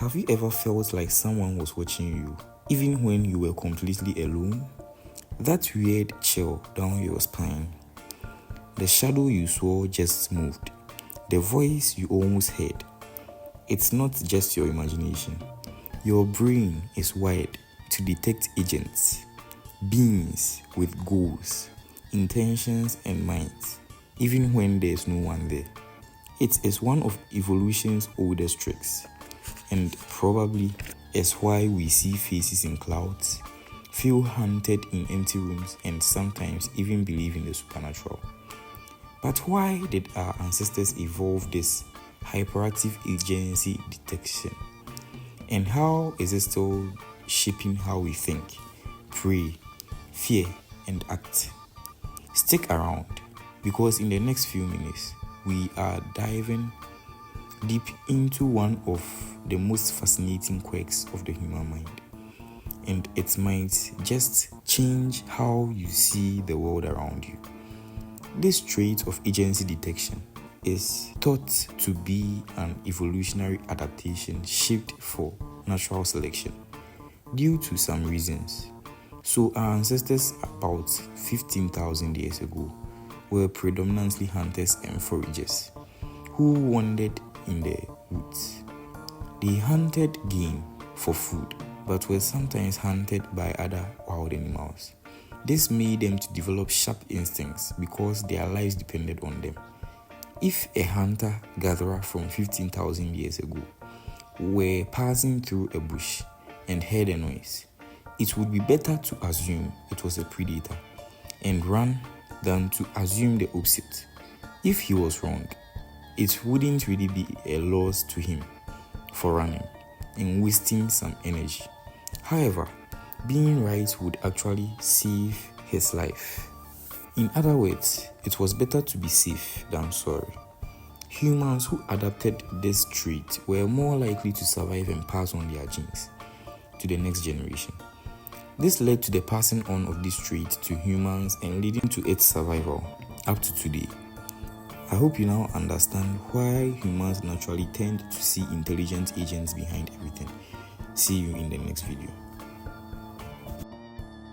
Have you ever felt like someone was watching you, even when you were completely alone? That weird chill down your spine. The shadow you saw just moved. The voice you almost heard. It's not just your imagination. Your brain is wired to detect agents, beings with goals, intentions, and minds, even when there's no one there. It is one of evolution's oldest tricks, and probably is why we see faces in clouds, feel haunted in empty rooms, and sometimes even believe in the supernatural. But why did our ancestors evolve this hyperactive agency detection? And how is it still shaping how we think, pray, fear, and act? Stick around, because in the next few minutes, we are diving deep into one of the most fascinating quirks of the human mind. And it might just change how you see the world around you. This trait of agency detection is thought to be an evolutionary adaptation shaped for natural selection due to some reasons. So our ancestors about 15,000 years ago were predominantly hunters and foragers who wandered in the woods. They hunted game for food, but were sometimes hunted by other wild animals. This made them to develop sharp instincts because their lives depended on them. If a hunter-gatherer from 15,000 years ago were passing through a bush and heard a noise, it would be better to assume it was a predator and run than to assume the opposite. If he was wrong, it wouldn't really be a loss to him for running and wasting some energy. However, being right would actually save his life. In other words, it was better to be safe than sorry. Humans who adapted this trait were more likely to survive and pass on their genes to the next generation. This led to the passing on of this trait to humans and leading to its survival up to today. I hope you now understand why humans naturally tend to see intelligent agents behind everything. See you in the next video.